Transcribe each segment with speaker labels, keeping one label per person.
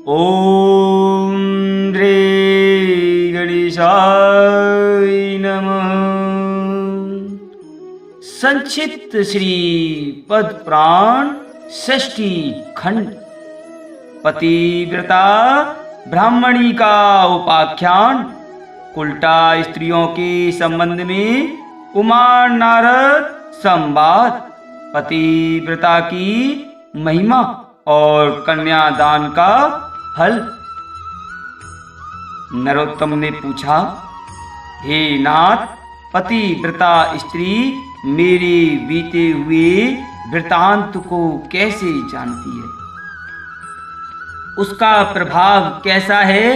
Speaker 1: ओम रे गणेशाय नमः। संक्षिप्त श्री पद्म पुराण षष्ठी खंड। पतिव्रता ब्राह्मणी का उपाख्यान। उल्टा स्त्रियों के संबंध में कुमार नारद संवाद। पतिव्रता की महिमा और कन्यादान का फल। नरोत्तम ने पूछा, हे नाथ, पतिव्रता स्त्री मेरे बीते हुए वृतांत को कैसे जानती है, उसका प्रभाव कैसा है,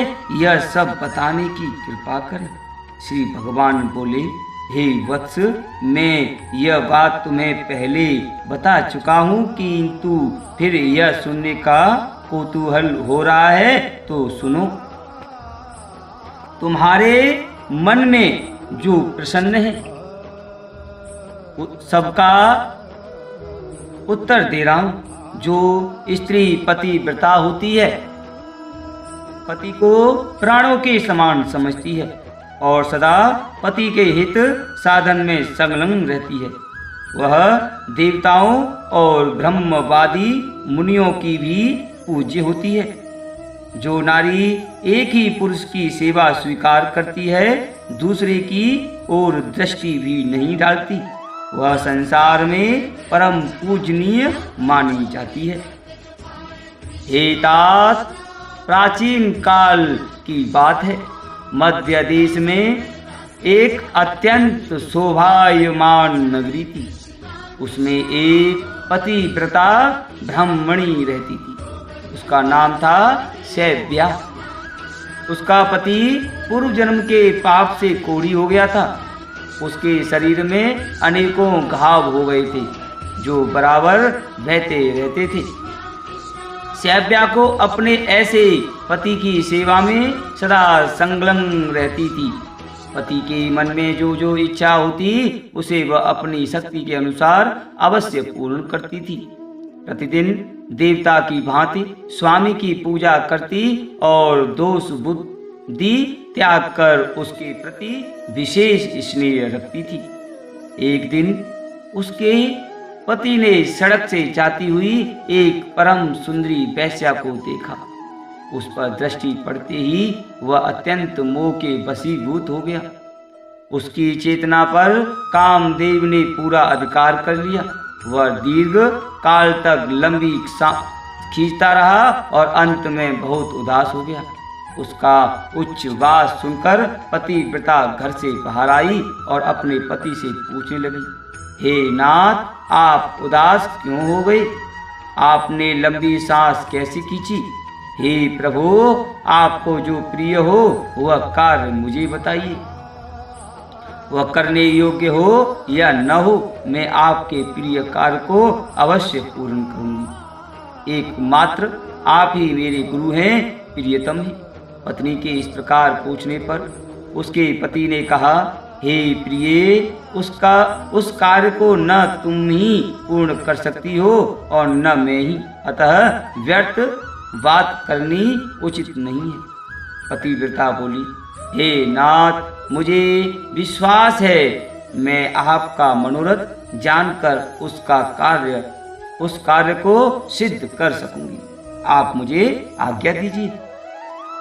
Speaker 1: यह सब बताने की कृपा करें। श्री भगवान बोले, हे वत्स, मैं यह बात तुम्हें पहले बता चुका हूँ, किंतु फिर यह सुनने का कौतूहल हो रहा है तो सुनो। तुम्हारे मन में जो प्रश्न है सबका उत्तर दे रहा हूं। जो स्त्री पतिव्रता होती है, पति को प्राणों के समान समझती है और सदा पति के हित साधन में संलग्न रहती है, वह देवताओं और ब्रह्मवादी मुनियों की भी पूज्य होती है। जो नारी एक ही पुरुष की सेवा स्वीकार करती है, दूसरे की ओर दृष्टि भी नहीं डालती, वह संसार में परम पूजनीय मानी जाती है। हे तात, प्राचीन काल की बात है। मध्य देश में एक अत्यंत शोभायमान नगरी थी। उसमें एक पतिव्रता ब्राह्मणी रहती थी। उसका नाम था शैव्या। उसका पति पूर्व जन्म के पाप से कोढ़ी हो गया था। उसके शरीर में अनेकों घाव हो गए थे जो बराबर बहते रहते थे। शैव्या को अपने ऐसे पति की सेवा में सदा संलग्न रहती थी। पति के मन में जो जो इच्छा होती उसे वह अपनी शक्ति के अनुसार अवश्य पूर्ण करती थी। प्रतिदिन देवता की भांति स्वामी की पूजा करती और दोष बुद्धि त्याग कर उसके प्रति विशेष स्नेह रखती थी। एक दिन उसके पति ने सड़क से जाती हुई एक परम सुंदरी वेश्या को देखा। उस पर दृष्टि पड़ते ही वह अत्यंत मोह के वशीभूत हो गया। उसकी चेतना पर कामदेव ने पूरा अधिकार कर लिया। वह दीर्घ काल तक लंबी खींचता रहा और अंत में बहुत उदास हो गया। उसका उच्चवास सुनकर पतिव्रता घर से बाहर आई और अपने पति से पूछने लगी, हे नाथ, आप उदास क्यों हो गए? आपने लंबी सांस कैसे खींची? हे प्रभु, आपको जो प्रिय हो वह कार्य मुझे बताइए। वह करने योग्य हो या न हो, मैं आपके प्रिय कार्य को अवश्य पूर्ण करूंगी। एकमात्र आप ही मेरे गुरु हैं, प्रियतम ही। पत्नी के इस प्रकार पूछने पर उसके पति ने कहा, हे प्रिय, उस कार्य को न तुम ही पूर्ण कर सकती हो और न मैं ही, अतः व्यर्थ बात करनी उचित नहीं है। पतिव्रता बोली, हे नाथ, मुझे विश्वास है मैं आपका मनोरथ जानकर उस कार्य को सिद्ध कर सकूंगी। आप मुझे आज्ञा दीजिए।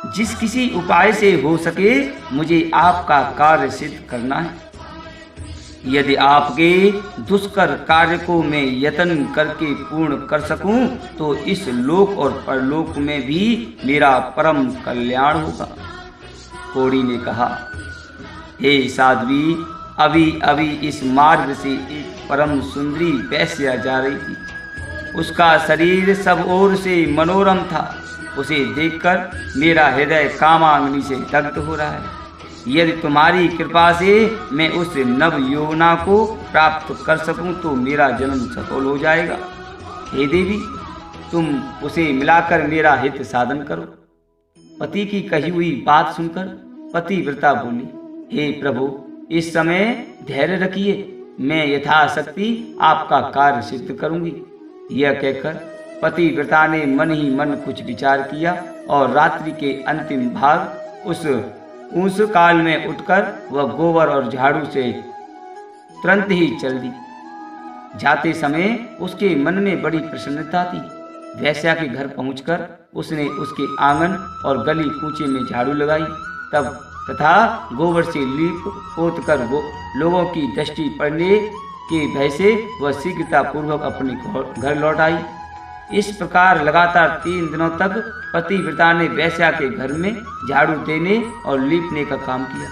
Speaker 1: जिस किसी उपाय से हो सके मुझे आपका कार्य सिद्ध करना है। यदि आपके दुष्कर कार्य को मैं यत्न करके पूर्ण कर सकूं तो इस लोक और परलोक में भी मेरा परम कल्याण होगा। कोढ़ी ने कहा, हे साध्वी, अभी अभी इस मार्ग से एक परम सुंदरी वेश्या जा रही थी। उसका शरीर सब ओर से मनोरम था। उसे देखकर मेरा हृदय कामाग्नि से दग्ध हो रहा है। यदि तुम्हारी कृपा से मैं उस नव यौवना को प्राप्त कर सकूं तो मेरा जन्म सफल हो जाएगा। हे देवी, तुम उसे मिलाकर मेरा हित साधन करो। पति की कही हुई बात सुनकर पतिव्रता बोली, हे प्रभु, इस समय धैर्य रखिए, मैं यथाशक्ति आपका कार्य सिद्ध करूंगी। यह कहकर पतिव्रता ने मन ही मन कुछ विचार किया और रात्रि के अंतिम भाग उस काल में उठकर वह गोबर और झाड़ू से तुरंत ही चल दी। जाते समय उसके मन में बड़ी प्रसन्नता थी। वेश्या के घर पहुंचकर उसने उसके आंगन और गली कूचे में झाड़ू लगाई तथा गोबर से लीप पोत कर लोगों की दृष्टि पड़ने के भय से वह शीघ्रता पूर्वक अपने घर लौट आई। इस प्रकार लगातार 3 दिनों तक पतिव्रता ने वेश्या के घर में झाड़ू देने और लीपने का काम किया।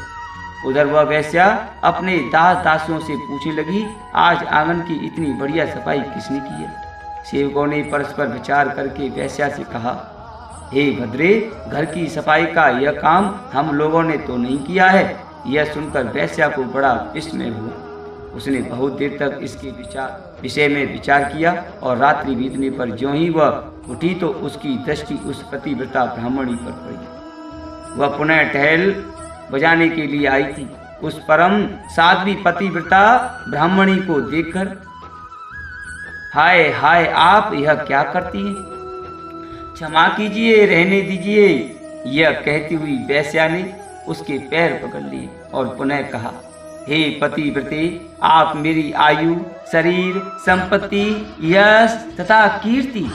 Speaker 1: उधर वह वेश्या अपने दास दासियों से पूछने लगी, आज आंगन की इतनी बढ़िया सफाई किसने की है? सेवकों ने परस्पर विचार करके वेश्या से कहा, हे भद्रे, घर की सफाई का यह काम हम लोगों ने तो नहीं किया है। यह सुनकर वेश्या को बड़ा विस्मय हुआ। उसने बहुत देर तक इसके विषय में विचार किया और रात्रि बीतने पर ज्यों ही वह उठी तो उसकी दृष्टि उस पतिव्रता ब्राह्मणी पर पड़ी। वह पुनः टहल बजाने के लिए आई थी। उस परम साध्वी पतिव्रता ब्राह्मणी को देखकर, हाय हाय, आप यह क्या करती हैं? क्षमा कीजिए, रहने दीजिए। यह कहती हुई वेश्या ने उसके पैर पकड़ लिए और पुनः कहा, हे पतिव्रते, आप मेरी आयु, शरीर, संपत्ति, यश तथा कीर्ति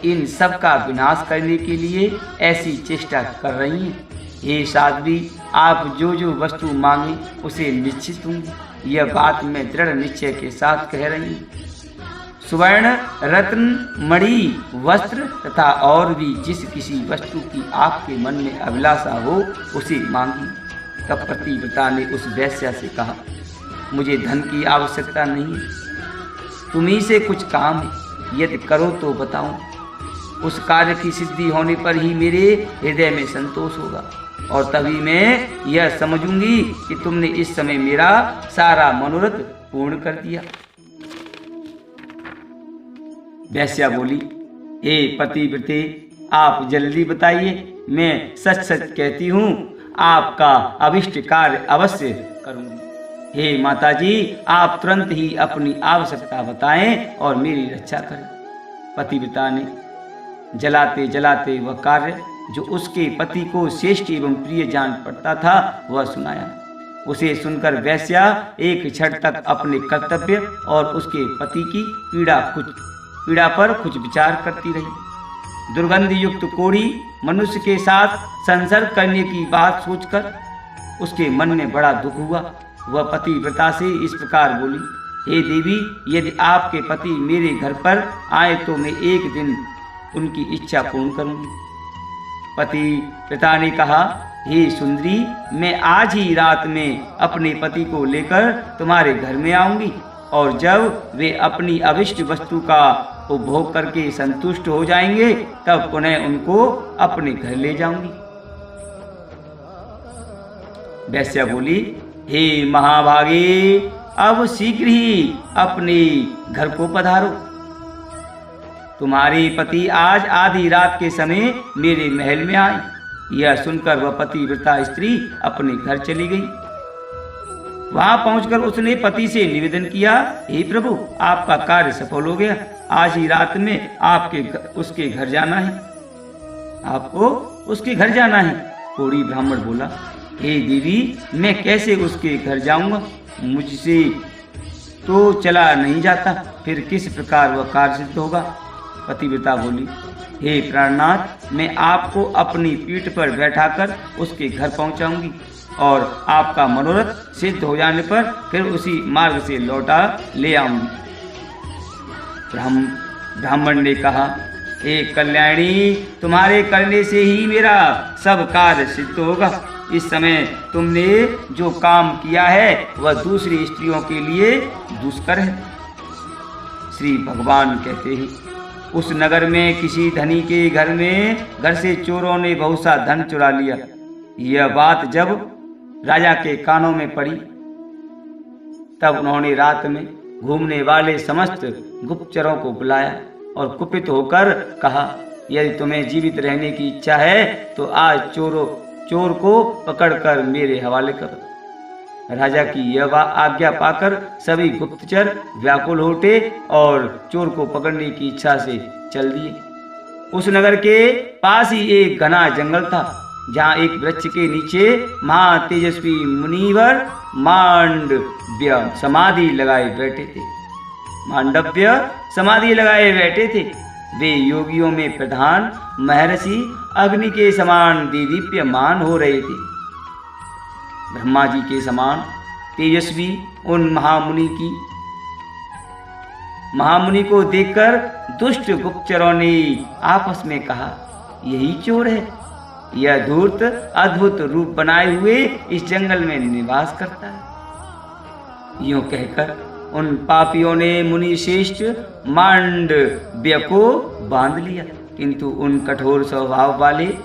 Speaker 1: इन सब का विनाश करने के लिए ऐसी चेष्टा कर रही हैं। हे साध्वी, आप जो जो वस्तु मांगे उसे निश्चित दूंगी। यह बात मैं दृढ़ निश्चय के साथ कह रही हूँ। सुवर्ण, रत्न, मणि, वस्त्र तथा और भी जिस किसी वस्तु की आपके मन में अभिलाषा हो उसे मांगी। तब पतिव्रता ने उस वेश्या से कहा, मुझे धन की आवश्यकता नहीं है, तुम्ही से कुछ काम है, यदि करो तो बताऊं। उस कार्य की सिद्धि होने पर ही मेरे हृदय में संतोष होगा और तभी मैं यह समझूंगी कि तुमने इस समय मेरा सारा मनोरथ पूर्ण कर दिया। वेश्या बोली, हे पतिव्रते, आप जल्दी बताइए, मैं सच सच कहती हूँ, आपका अभिष्ट कार्य अवश्य करूंगी। हे माताजी, आप तुरंत ही अपनी आवश्यकता बताएं और मेरी रक्षा करें। पतिव्रता ने जलाते जलाते वह कार्य जो उसके पति को श्रेष्ठ एवं प्रिय जान पड़ता था वह सुनाया। उसे सुनकर वेश्या एक क्षण तक अपने कर्तव्य और उसके पति की पीड़ा पर कुछ विचार करती रही। दुर्गंध युक्त कोढ़ी मनुष्य के साथ संसर्ग करने की बात सोचकर उसके मन में बड़ा दुख हुआ। वह पतिव्रता से इस प्रकार बोली, हे देवी, यदि आपके पति मेरे घर पर आए तो मैं एक दिन उनकी इच्छा पूर्ण करूंगी। पतिव्रता ने कहा, हे सुंदरी, मैं आज ही रात में अपने पति को लेकर तुम्हारे घर में आऊंगी और जब वे अपनी अभिष्ट वस्तु का उपभोग करके संतुष्ट हो जाएंगे तब पुनः उनको अपने घर ले जाऊंगी। वेश्या बोली, हे महाभागे, अब शीघ्र ही अपने घर को पधारो। तुम्हारे पति आज आधी रात के समय मेरे महल में आए। यह सुनकर वह पतिव्रता स्त्री अपने घर चली गई। वहां पहुंचकर उसने पति से निवेदन किया, हे प्रभु, आपका कार्य सफल हो गया। आज ही रात में उसके घर जाना है। आपको उसके घर जाना है? कोढ़ी ब्राह्मण बोला, हे देवी, मैं कैसे उसके घर जाऊंगा? मुझसे तो चला नहीं जाता, फिर किस प्रकार वह कार्य सिद्ध होगा? पतिव्रता बोली, हे प्राणनाथ, मैं आपको अपनी पीठ पर बैठाकर उसके घर पहुंचाऊंगी और आपका मनोरथ सिद्ध हो जाने पर फिर उसी मार्ग से लौटा ले आऊंगी। ब्राह्मण ने कहा, हे कल्याणी, तुम्हारे करने से ही मेरा सब कार्य सिद्ध होगा। इस समय तुमने जो काम किया है वह दूसरी स्त्रियों के लिए दुष्कर है। श्री भगवान कहते हैं, उस नगर में किसी धनी के घर से चोरों ने बहुत सा धन चुरा लिया। यह बात जब राजा के कानों में पड़ी तब उन्होंने रात में घूमने वाले समस्त गुप्तचरों को बुलाया और कुपित होकर कहा, यदि तुम्हें जीवित रहने की इच्छा है तो आज चोर को पकड़कर मेरे हवाले करो। राजा की यह आज्ञा पाकर सभी गुप्तचर व्याकुल हो उठे और चोर को पकड़ने की इच्छा से चल दिए। उस नगर के पास ही एक घना जंगल था, जहाँ एक वृक्ष के नीचे महा तेजस्वी मुनिवर मांडव्य समाधि लगाए बैठे थे। मांडव्य समाधि लगाए बैठे थे। वे योगियों में प्रधान महर्षि अग्नि के समान दीदीप्यमान हो रहे थे। ब्रह्मा जी के समान तेजस्वी उन महामुनि को देखकर दुष्ट गुप्तचरों ने आपस में कहा, यही चोर है। यह धूर्त अद्भुत रूप बनाए हुए इस जंगल में निवास करता है। यूं कहकर उन पापियों ने मुनि श्रेष्ठ मांडव्य को बांध लिया, किंतु उन कठोर स्वभाव वाले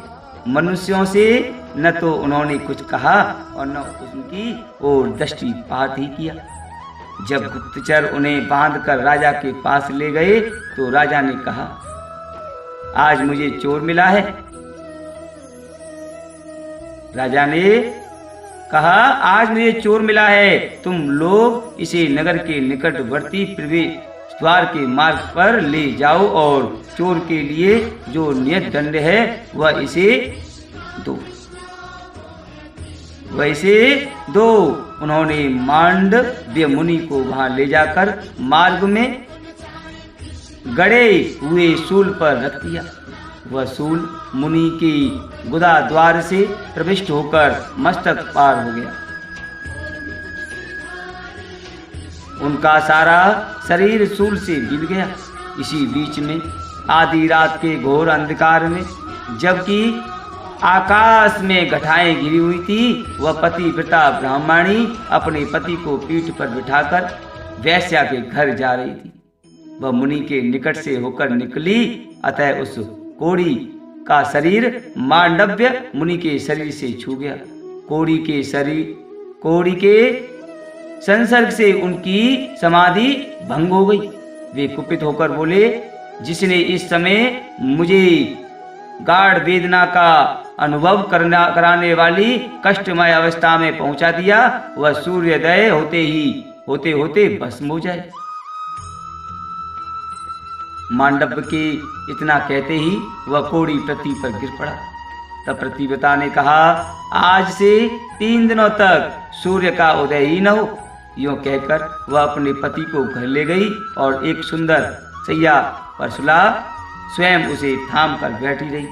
Speaker 1: मनुष्यों से न तो उन्होंने कुछ कहा और न उनकी ओर दृष्टिपात ही किया। जब गुप्तचर उन्हें बांधकर राजा के पास ले गए तो राजा ने कहा, आज मुझे चोर मिला है। राजा ने कहा, आज मुझे चोर मिला है। तुम लोग इसे नगर के निकटवर्ती प्रवेश द्वार के मार्ग पर ले जाओ और चोर के लिए जो नियत दंड है वह इसे दो। उन्होंने मांडव्य मुनि को वहां ले जाकर मार्ग में गड़े हुए शूल पर रख दिया। वह शूल मुनि की गुदा द्वार से प्रविष्ट होकर मस्तक पार हो गया। उनका सारा शरीर शूल से गिर गया। इसी बीच में आधी रात के घोर अंधकार में, जबकि आकाश में घटाएं गिरी हुई थी, वह पतिव्रता ब्राह्मणी अपने पति को पीठ पर बिठाकर वैश्या के घर जा रही थी। वह मुनि के निकट से होकर निकली, अतः उस कोड़ी का शरीर मांडव्य मुनि के शरीर से छू गया। कोड़ी के संसर्ग से उनकी समाधि भंग हो गई। वे कुपित होकर बोले, जिसने इस समय मुझे गाढ़ वेदना का अनुभव कराने वाली कष्टमय अवस्था में पहुंचा दिया, वह सूर्योदय होते होते भस्म हो जाए। मांडव्य के इतना कहते ही वह कोड़ी पृथ्वी पर गिर पड़ा। तब पतिव्रता ने कहा, आज से 3 दिनों तक सूर्य का उदय ही न हो। यूं कहकर वह अपने पति को घर ले गई और एक सुंदर सैया पर सुला स्वयं उसे थाम कर बैठी रही।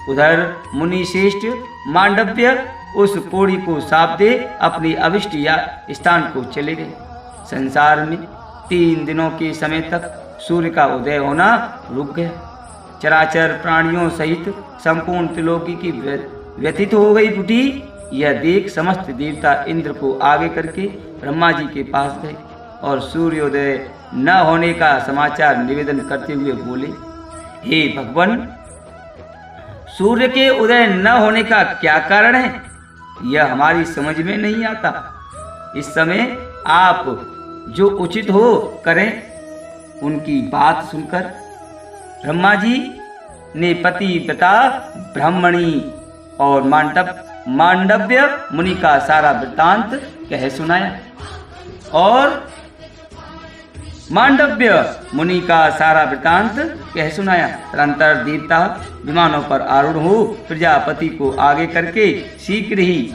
Speaker 1: उधर मुनि श्रेष्ठ मांडव्य उस कोड़ी को साप दे अपनी अभिष्ट या स्थान को चले गए। संसार में 3 दिनों के समय तक सूर्य का उदय होना रुक गया। चराचर प्राणियों सहित संपूर्ण त्रिलोकी की व्यथित हो गई टूटी। यह देख समस्त देवता इंद्र को आगे करके ब्रह्मा जी के पास गए और सूर्योदय न होने का समाचार निवेदन करते हुए बोले, हे भगवान, सूर्य के उदय न होने का क्या कारण है? यह हमारी समझ में नहीं आता। इस समय आप जो उचित हो करें। उनकी बात सुनकर ब्रह्मा जी ने पतिव्रता ब्राह्मणी और मांडव्य मुनि का सारा वृत्तांत कह सुनाया। तदंतर देवता विमानों पर आरूढ़ हो प्रजापति को आगे करके शीघ्र ही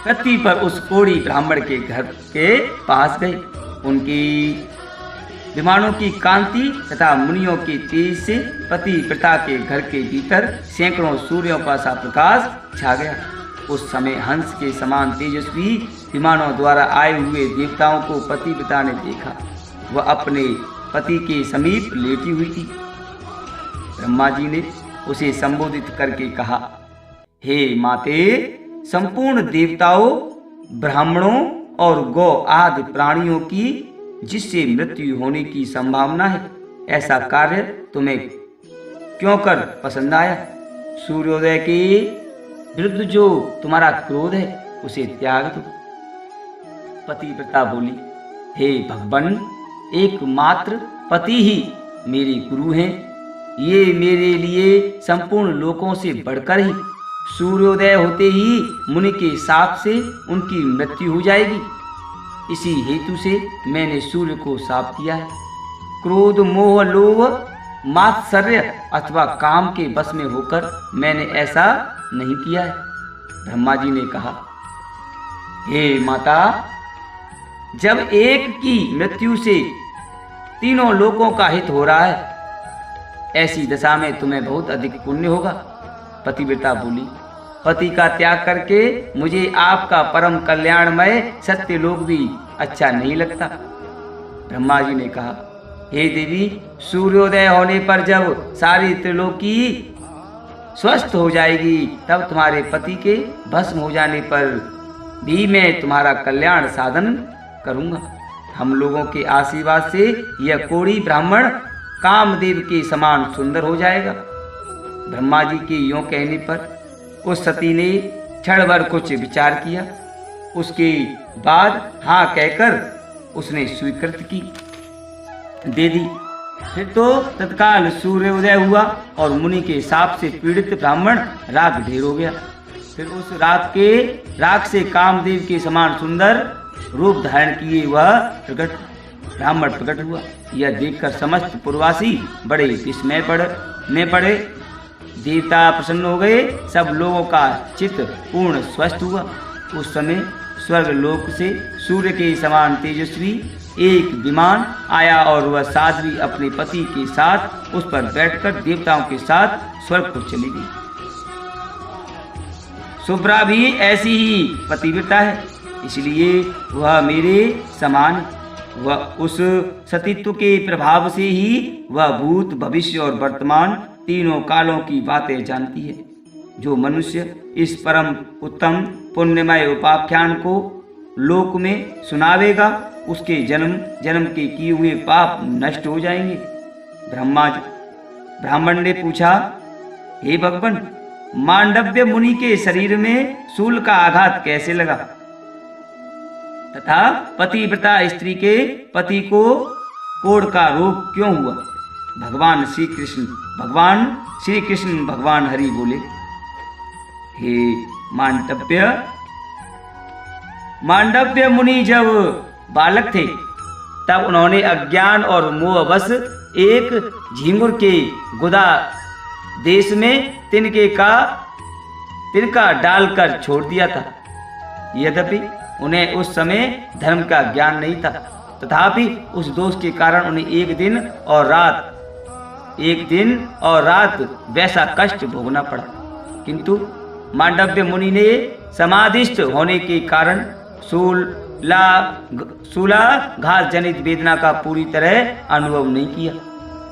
Speaker 1: पृथ्वी पर उस कोड़ी ब्राह्मण के घर के पास गए। उनकी विमानों की कांति तथा मुनियों के तेज से पतिव्रता के घर के भीतर सैकड़ों सूर्यों का सा प्रकाश छा गया। उस समय हंस के समान तेजस्वी विमानों द्वारा आए हुए देवताओं को पतिव्रता ने देखा। वह अपने पति के समीप लेटी हुई थी। ब्रह्मा जी ने उसे संबोधित करके कहा, हे माते, संपूर्ण देवताओं, ब्राह्मणों और गौ आदि प्राणियों की जिससे मृत्यु होने की संभावना है, ऐसा कार्य तुम्हें क्यों कर पसंद आया? सूर्योदय के विरुद्ध जो तुम्हारा क्रोध है उसे त्याग दो। पतिव्रता बोली, हे भगवान, एकमात्र पति ही मेरे गुरु हैं। ये मेरे लिए संपूर्ण लोकों से बढ़कर ही सूर्योदय होते ही मुनि के शाप से उनकी मृत्यु हो जाएगी। इसी हेतु से मैंने सूर्य को शाप दिया है। क्रोध, मोह, लोभ, मात्सर्य अथवा काम के बस में होकर मैंने ऐसा नहीं किया है। ब्रह्मा जी ने कहा, हे माता, जब एक की मृत्यु से तीनों लोकों का हित हो रहा है, ऐसी दशा में तुम्हें बहुत अधिक पुण्य होगा। पतिव्रता बोली, पति का त्याग करके मुझे आपका परम कल्याणमय सत्य लोक भी अच्छा नहीं लगता। ब्रह्मा जी ने कहा, हे देवी, सूर्योदय होने पर जब सारी त्रिलोकी स्वस्थ हो जाएगी, तब तुम्हारे पति के भस्म हो जाने पर भी मैं तुम्हारा कल्याण साधन करूंगा। हम लोगों के आशीर्वाद से यह कोढ़ी ब्राह्मण कामदेव के समान सुंदर हो जाएगा। ब्रह्मा जी के यों कहने पर उस सती ने क्षण भर कुछ विचार किया। उसके बाद हाँ कहकर उसने स्वीकृत की दे दी। फिर तो तत्काल सूर्योदय हुआ और मुनि के शाप से पीड़ित ब्राह्मण राख ढेर हो गया। फिर उस राख से कामदेव के समान सुंदर रूप धारण किए वह ब्राह्मण प्रकट हुआ। यह देखकर समस्त पूर्ववासी बड़े विस्मय में पड़े। देवता प्रसन्न हो गए। सब लोगों का चित्त पूर्ण स्वस्थ हुआ। उस समय स्वर्ग लोक से सूर्य के समान तेजस्वी एक विमान आया और वह साध्वी अपने पति के साथ उस पर बैठकर देवताओं के साथ स्वर्ग को चली गई। शुभ्रा भी ऐसी ही पतिव्रता है, इसलिए वह मेरे समान है। वह उस सतीत्व के प्रभाव से ही वह भूत, भविष्य और वर्तमान तीनों कालों की बातें जानती है। जो मनुष्य इस परम उत्तम पुण्यमय उपाख्यान को लोक में सुनावेगा, उसके जन्म जन्म के किए हुए पाप नष्ट हो जाएंगे। ब्राह्मण ने पूछा, हे भगवान, मांडव्य मुनि के शरीर में शूल का आघात कैसे लगा तथा पतिव्रता स्त्री के पति को कोढ़ का रोग क्यों हुआ? भगवान श्री कृष्ण भगवान हरि बोले, हे मांडव्य मुनि जब बालक थे तब उन्होंने अज्ञान और मोहवश एक झिंगुर के गुदा देश में तिनका डालकर छोड़ दिया था। यद्यपि उन्हें उस समय धर्म का ज्ञान नहीं था, तथापि उस दोष के कारण उन्हें एक दिन और रात वैसा कष्ट भोगना पड़ा। किंतु मांडव्य मुनि ने समाधिस्थ होने के कारण शूलाघात जनित वेदना का पूरी तरह अनुभव नहीं किया।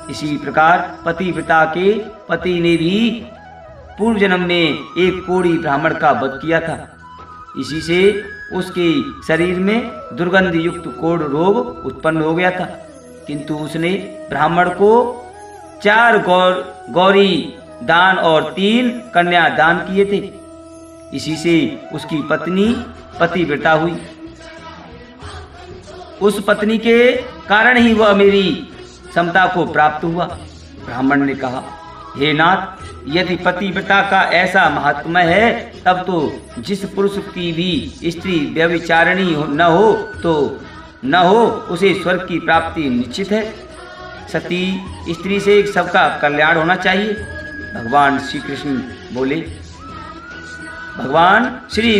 Speaker 1: इसी प्रकार पतिव्रता के पति ने भी पूर्व जन्म में एक कोढ़ी ब्राह्मण का वध किया था। इसी से उसके शरीर में दुर्गंध युक्त कोढ़ रोग उत्पन्न हो गया था। किंतु उसने ब्राह्मण को 4 गौरी दान और 3 कन्या दान किए थे। इसी से उसकी पत्नी पतिव्रता हुई। उस पत्नी के कारण ही वह मेरी समता को प्राप्त हुआ। ब्राह्मण ने कहा, हे नाथ, यदि पतिव्रता का ऐसा महात्म्य है, तब तो जिस पुरुष की भी स्त्री व्यभिचारिणी न हो उसे स्वर्ग की प्राप्ति निश्चित है। सती स्त्री से सबका कल्याण होना चाहिए। भगवान श्री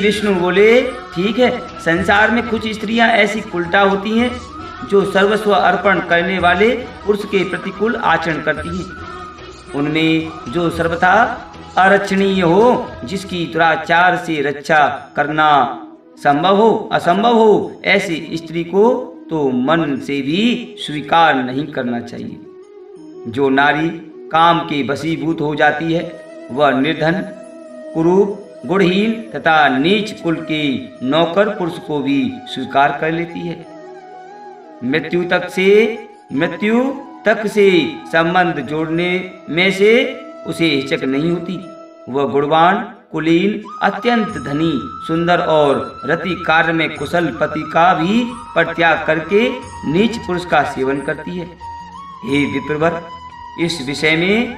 Speaker 1: विष्णु बोले, ठीक है, संसार में कुछ स्त्रियां ऐसी उल्टा होती हैं जो सर्वस्व अर्पण करने वाले पुरुष के प्रतिकूल आचरण करती हैं। उनमें जो सर्वथा अरक्षणीय हो, जिसकी दुराचार से रक्षा करना असंभव हो, ऐसी स्त्री को तो मन से भी स्वीकार नहीं करना चाहिए। जो नारी काम के वशीभूत हो जाती है, वह निर्धन, कुरूप, गुणहीन तथा नीच कुल के नौकर पुरुष को भी स्वीकार कर लेती है। मृत्यु तक से संबंध जोड़ने में से उसे हिचक नहीं होती। वह गुणवान, कुलीन, अत्यंत धनी, सुंदर और रति कार्य में कुशल पति का भी परित्याग करके नीच पुरुष का सेवन करती है। हे विप्रवर, इस विषय में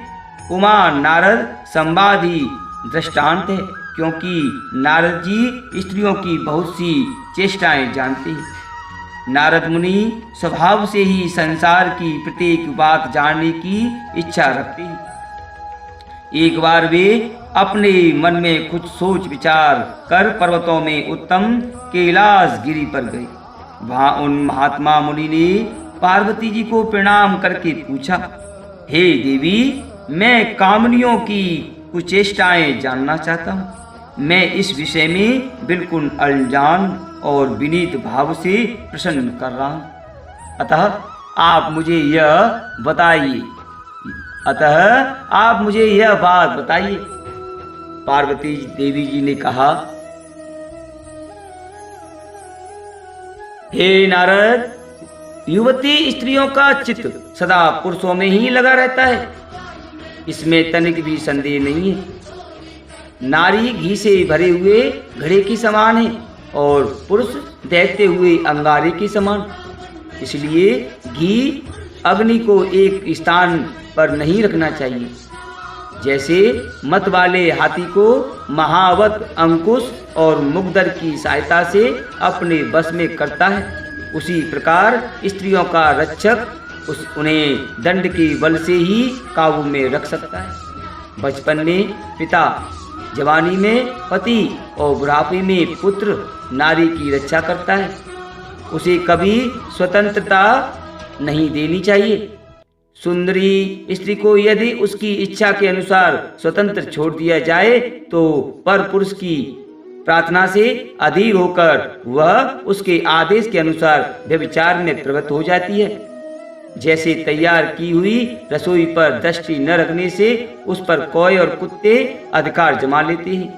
Speaker 1: उमा, नारद, संवादी दृष्टांत है, क्योंकि नारद जी स्त्रियों की बहुत सी चेष्टाएं जानते हैं। नारद मुनि स्वभाव से ही संसार की प्रत्येक बात जानने की इच्छा रखते हैं। एक बार वे अपने मन में कुछ सोच विचार कर पर्वतों में उत्तम कैलाश गिरी पर गए। वहां उन महात्मा मुनि ने पार्वती जी को प्रणाम करके पूछा, हे देवी, मैं कामनियों की कुछ चेष्टाएं जानना चाहता हूँ। मैं इस विषय में बिल्कुल अनजान और विनीत भाव से प्रश्न कर रहा हूँ। अतः आप मुझे यह बात बताइए। पार्वती देवी जी ने कहा, हे नारद, युवती स्त्रियों का चित्त सदा पुरुषों में ही लगा रहता है, इसमें तनिक भी संदेह नहीं है। नारी घी से भरे हुए घड़े की समान है और पुरुष दहते हुए अंगारे के समान। इसलिए घी अग्नि को एक स्थान पर नहीं रखना चाहिए। जैसे मत वाले हाथी को महावत अंकुश और मुग्दर की सहायता से अपने बस में करता है, उसी प्रकार स्त्रियों का रक्षक उन्हें दंड के बल से ही काबू में रख सकता है। बचपन में पिता, जवानी में पति और बुढ़ापे में पुत्र नारी की रक्षा करता है। उसे कभी स्वतंत्रता नहीं देनी चाहिए। सुंदरी स्त्री को यदि उसकी इच्छा के अनुसार स्वतंत्र छोड़ दिया जाए तो पर पुरुष की प्रार्थना से अधीर होकर वह उसके आदेश के अनुसार व्यभिचार में प्रवृत्त हो जाती है। जैसे तैयार की हुई रसोई पर दृष्टि न रखने से उस पर कौए और कुत्ते अधिकार जमा लेते हैं,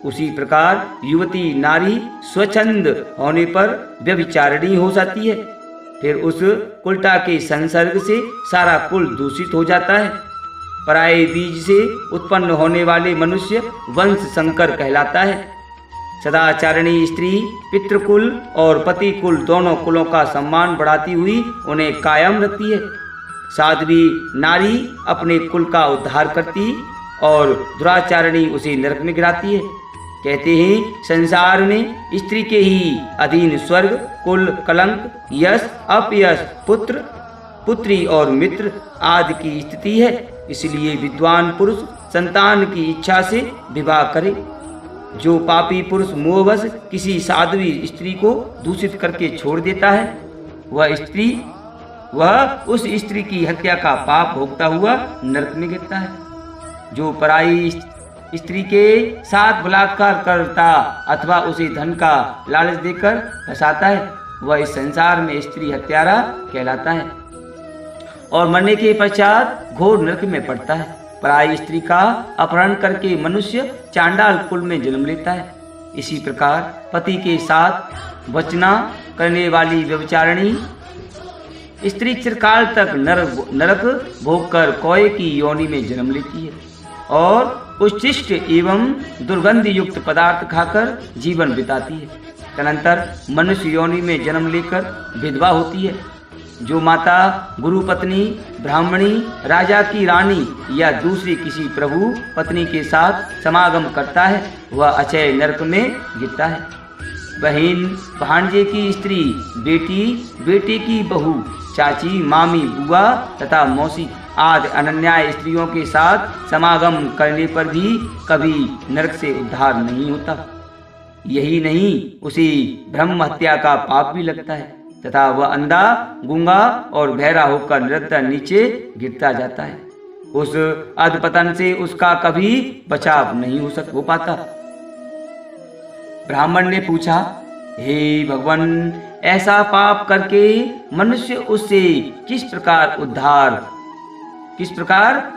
Speaker 1: उसी प्रकार युवती नारी स्वच्छंद होने पर व्यभिचारिणी हो जाती है। फिर उस कुलटा के संसर्ग से सारा कुल दूषित हो जाता है। पराये बीज से उत्पन्न होने वाले मनुष्य वंश संकर कहलाता है। सदाचारिणी स्त्री पितृकुल और पति कुल दोनों कुलों का सम्मान बढ़ाती हुई उन्हें कायम रखती है। साध्वी नारी अपने कुल का उद्धार करती और दुराचारिणी उसे नरक में गिराती है। कहते हैं संसार में स्त्री के ही अधीन स्वर्ग, कुल, कलंक, यश, अपयश, पुत्र, पुत्री और मित्र आदि की स्थिति है। इसलिए विद्वान पुरुष संतान की इच्छा से विवाह करे। जो पापी पुरुष मोहवश किसी साध्वी स्त्री को दूषित करके छोड़ देता है, वह उस स्त्री की हत्या का पाप भोगता हुआ नरक में गिरता है। जो पराई स्त्री के साथ बलात्कार करता अथवा उसे धन का लालच देकर फंसाता है, वह इस संसार में स्त्री हत्यारा कहलाता है और मरने के पश्चात घोर नरक में पड़ता है। पराई स्त्री का अपहरण करके मनुष्य चांडाल कुल में जन्म लेता है। इसी प्रकार पति के साथ वचना करने वाली व्यभिचारिणी स्त्री चिरकाल तक नरक भोगकर कौए की योनि में जन्म लेती है और उच्छिष्ट एवं दुर्गंध युक्त पदार्थ खाकर जीवन बिताती है। तदनंतर मनुष्य योनि में जन्म लेकर विधवा होती है। जो माता गुरु पत्नी, ब्राह्मणी, राजा की रानी या दूसरी किसी प्रभु पत्नी के साथ समागम करता है, वह अक्षय नरक में गिरता है। बहन, भांजे की स्त्री, बेटी, बेटे की बहू, चाची, मामी, बुआ तथा मौसी आदि अनन्याय स्त्रियों के साथ समागम करने पर भी कभी नरक से उद्धार नहीं होता। यही नहीं, उसे ब्रह्म हत्या का पाप भी लगता है तथा वह अंधा, गूंगा और बहरा होकर निरंतर नीचे गिरता जाता है। उस अधपतन से उसका कभी बचाव नहीं हो पाता। ब्राह्मण ने पूछा, हे भगवान, ऐसा पाप करके मनुष्य उससे किस प्रकार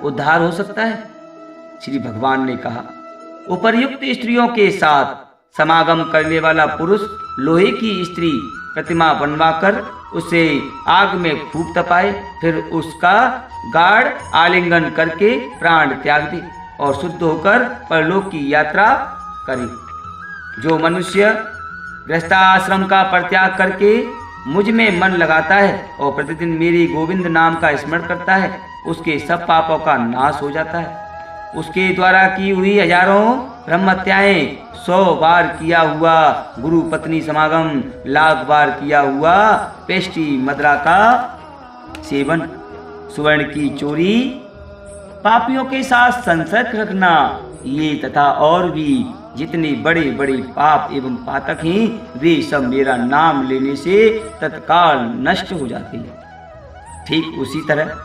Speaker 1: उद्धार हो सकता है? श्री भगवान ने कहा, उपर्युक्त स्त्रियों के साथ समागम करने वाला पुरुष लोहे की स्त्री प्रतिमा बनवाकर उसे आग में खूब तपाए, फिर उसका गाढ़ आलिंगन करके प्राण त्याग दे और शुद्ध होकर परलोक की यात्रा करे। जो मनुष्य गृहस्थाश्रम का परित्याग करके मुझ में मन लगाता है और प्रतिदिन मेरे गोविंद नाम का स्मरण करता है, उसके सब पापों का नाश हो जाता है। उसके द्वारा की हुई हजारों ब्रह्मत्याएं, 100 बार किया हुआ गुरु पत्नी समागम, लाख बार किया हुआ पेष्टी मदरा का सेवन, स्वर्ण की चोरी, पापियों के साथ संसर्ग रखना, ये तथा और भी जितने बड़े बड़े पाप एवं पातक हैं, वे सब मेरा नाम लेने से तत्काल नष्ट हो जाते हैं। ठीक उसी तरह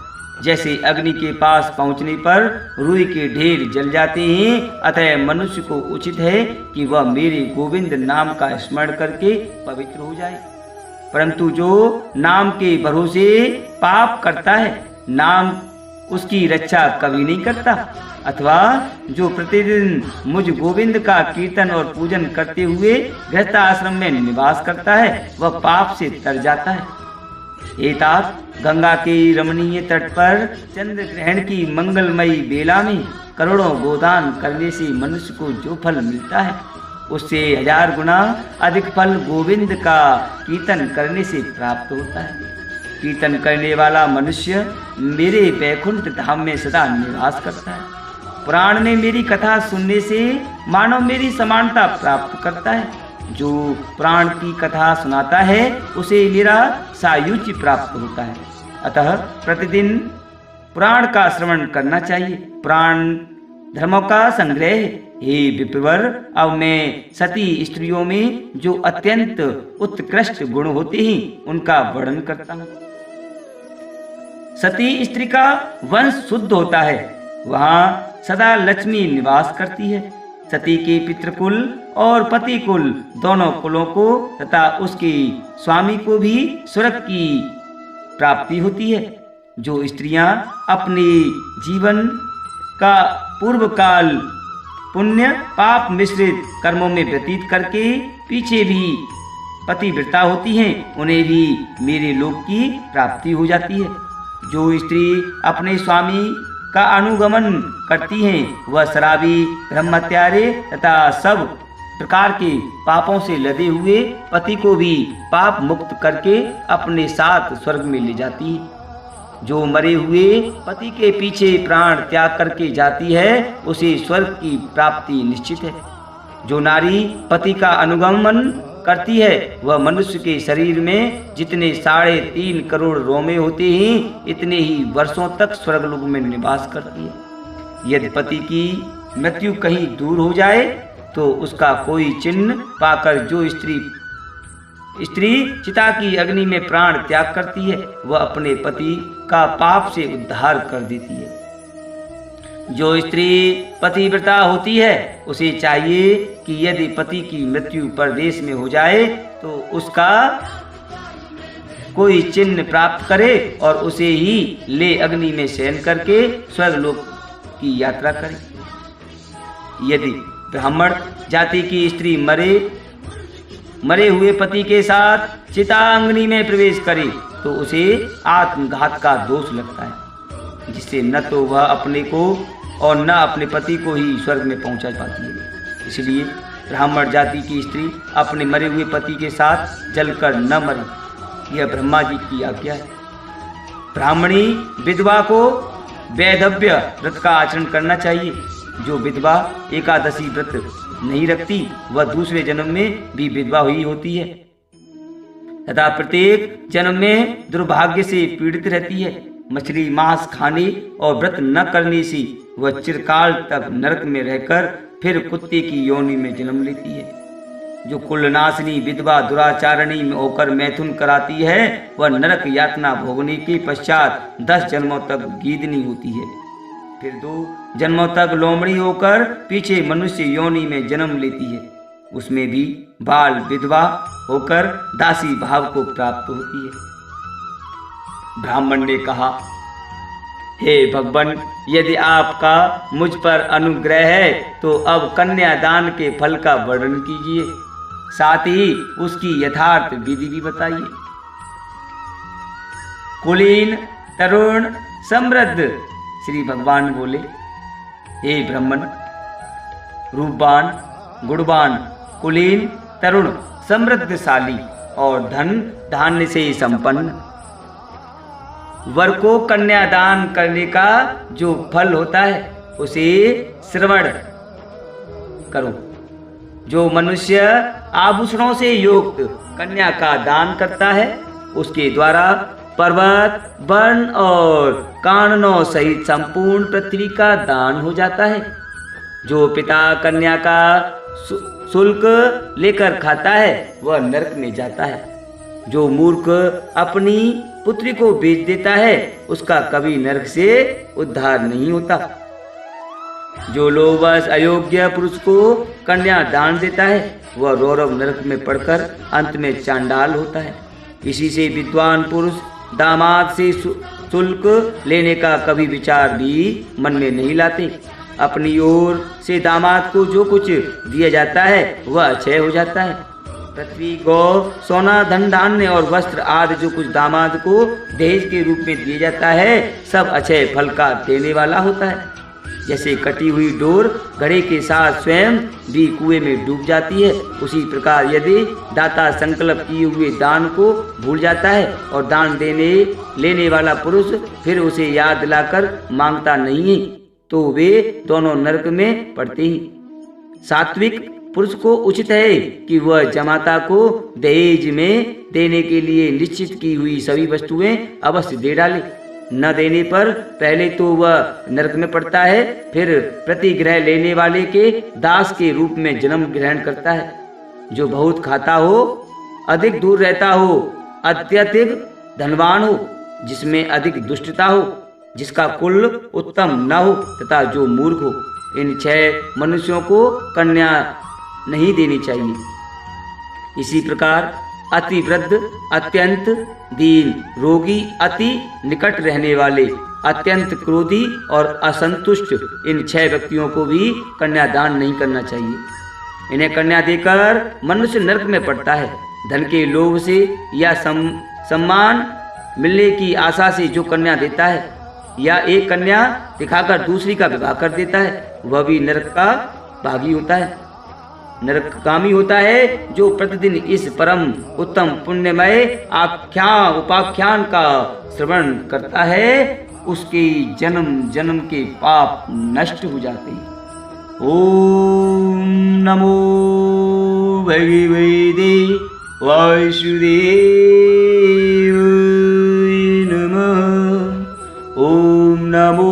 Speaker 1: जैसे अग्नि के पास पहुंचने पर रुई के ढेर जल जाते हैं, अतः मनुष्य को उचित है कि वह मेरे गोविंद नाम का स्मरण करके पवित्र हो जाए। परंतु जो नाम के भरोसे पाप करता है, नाम उसकी रक्षा कभी नहीं करता, अथवा जो प्रतिदिन मुझ गोविंद का कीर्तन और पूजन करते हुए गृहस्थाश्रम में निवास करता है, वह पाप से तर जाता है। एतात गंगा के रमणीय तट पर चंद्र ग्रहण की मंगलमयी बेला में करोड़ों गोदान करने से मनुष्य को जो फल मिलता है, उससे 1000 गुना अधिक फल गोविंद का कीर्तन करने से प्राप्त होता है। कीर्तन करने वाला मनुष्य मेरे वैकुंठ धाम में सदा निवास करता है। पुराण में मेरी कथा सुनने से मानव मेरी समानता प्राप्त करता है। जो पुराण की कथा सुनाता है उसे मेरा सायुज्य प्राप्त होता है। अतः प्रतिदिन पुराण का श्रवण करना चाहिए। पुराण धर्मों का संग्रह। हे विप्रवर, अब मैं सती स्त्रियों में जो अत्यंत उत्कृष्ट गुण होते हैं उनका वर्णन करता हूँ। सती स्त्री का वंश शुद्ध होता है, वहाँ सदा लक्ष्मी निवास करती है। सती के पितृकुल और पति कुल दोनों कुलों को तथा उसके स्वामी को भी स्वर्ग की प्राप्ति होती है। जो स्त्रियां अपने जीवन का पूर्व काल पुण्य पाप मिश्रित कर्मों में व्यतीत करके पीछे भी पतिव्रता होती हैं, उन्हें भी मेरे लोक की प्राप्ति हो जाती है। जो स्त्री अपने स्वामी का अनुगमन करती हैं, वह शराबी, ब्रह्मत्यारे तथा सब प्रकार के पापों से लदे हुए पति को भी पाप मुक्त करके अपने साथ स्वर्ग में ले जाती है। जो मरे हुए पति के पीछे प्राण त्याग करके जाती है, उसे स्वर्ग की प्राप्ति निश्चित है। जो नारी पति का अनुगमन करती है, वह मनुष्य के शरीर में जितने 3.5 करोड़ रोमे होते हैं, इतने ही वर्षों तक स्वर्गलोक में निवास करती है। यदि पति की मृत्यु कहीं दूर हो जाए तो उसका कोई चिन्ह पाकर जो स्त्री चिता की अग्नि में प्राण त्याग करती है, वह अपने पति का पाप से उद्धार कर देती है। जो स्त्री पतिव्रता होती है, उसे चाहिए कि यदि पति की मृत्यु परदेश में हो जाए तो उसका कोई चिन्ह प्राप्त करे और उसे ही ले अग्नि में शयन करके स्वर्गलोक की यात्रा करे। यदि ब्राह्मण जाति की स्त्री मरे हुए पति के साथ चिताग्नि में प्रवेश करे तो उसे आत्मघात का दोष लगता है, जिससे न तो वह अपने को और न अपने पति को ही स्वर्ग में पहुंचा पाती है। इसलिए ब्राह्मण जाति की स्त्री अपने मरे हुए पति के साथ जलकर न मरे, यह ब्रह्मा जी की आज्ञा है। ब्राह्मणी विधवा को वैधव्य व्रत का आचरण करना चाहिए। जो विधवा एकादशी व्रत नहीं रखती, वह दूसरे जन्म में भी विधवा हुई होती है तथा प्रत्येक जन्म में दुर्भाग्य से पीड़ित रहती है। मछली मांस खाने और व्रत न करने से वह चिरकाल तक नरक में रहकर फिर कुत्ते की योनि में जन्म लेती है। जो कुलनाशिनी विधवा दुराचारणी में होकर मैथुन कराती है, वह नरक यातना भोगने के पश्चात 10 जन्मों तक गीदनी होती है, फिर 2 जन्मों तक लोमड़ी होकर पीछे मनुष्य योनि में जन्म लेती है। उसमें भी बाल विधवा होकर दासी भाव को प्राप्त होती है। ब्राह्मण ने कहा, हे भगवान, यदि आपका मुझ पर अनुग्रह है तो अब कन्यादान के फल का वर्णन कीजिए, साथ ही उसकी यथार्थ विधि भी बताइए। कुलीन, तरुण, समृद्ध श्री भगवान बोले, हे ब्राह्मण, रूपवान, गुणवान, कुलीन, तरुण, समृद्धशाली और धन धान्य से संपन्न वर को कन्यादान करने का जो फल होता है उसे श्रवण करो। जो मनुष्य आभूषणों से युक्त कन्या का दान करता है, उसके द्वारा पर्वत, वन और काननों सहित संपूर्ण पृथ्वी का दान हो जाता है। जो पिता कन्या का शुल्क लेकर खाता है, वह नरक में जाता है। जो मूर्ख अपनी पुत्री को बेच देता है, उसका कभी नरक से उद्धार नहीं होता। जो लोभवश अयोग्य पुरुष को कन्या दान देता है, वह रौरव नरक में पड़कर अंत में चांडाल होता है। इसी से विद्वान पुरुष दामाद से शुल्क लेने का कभी विचार भी मन में नहीं लाते। अपनी ओर से दामाद को जो कुछ दिया जाता है, वह अक्षय हो जाता है। पृथ्वी, गौ, सोना, धन धान्य और वस्त्र आदि जो कुछ दामाद को दहेज के रूप में दिया जाता है, सब अक्षय फल का देने वाला होता है। जैसे कटी हुई डोर घड़े के साथ स्वयं भी कुएं में डूब जाती है, उसी प्रकार यदि दाता संकल्प किए हुए दान को भूल जाता है और दान देने लेने वाला पुरुष फिर उसे याद दिलाकर मांगता नहीं है, तो वे दोनों नरक में पड़ते हैं। सात्विक पुरुष को उचित है कि वह जमाता को दहेज में देने के लिए निश्चित की हुई सभी वस्तुएं अवश्य दे डाले। न देने पर पहले तो वह नरक में पड़ता है, फिर प्रतिग्रह लेने वाले के दास के रूप में जन्म ग्रहण करता है। जो बहुत खाता हो, अधिक दूर रहता हो, अत्यधिक धनवान हो, जिसमें अधिक दुष्टता हो, जिसका कुल उत्तम न हो तथा जो मूर्ख हो, इन 6 मनुष्यों को कन्या नहीं देनी चाहिए। इसी प्रकार अति वृद्ध, अत्यंत दीन, रोगी, अति निकट रहने वाले, अत्यंत क्रोधी और असंतुष्ट, इन 6 व्यक्तियों को भी कन्यादान नहीं करना चाहिए। इन्हें कन्या देकर मनुष्य नरक में पड़ता है। धन के लोभ से या सम्मान मिलने की आशा से जो कन्या देता है या एक कन्या दिखाकर दूसरी का विवाह कर देता है, वह भी नरक का भागी होता है, नरकगामी होता है। जो प्रतिदिन इस परम उत्तम पुण्यमय उपाख्यान का श्रवण करता है, उसके जन्म जन्म के पाप नष्ट हो जाते हैं। ओम नमो भगवते वासुदेवाय नमः। ओम नमो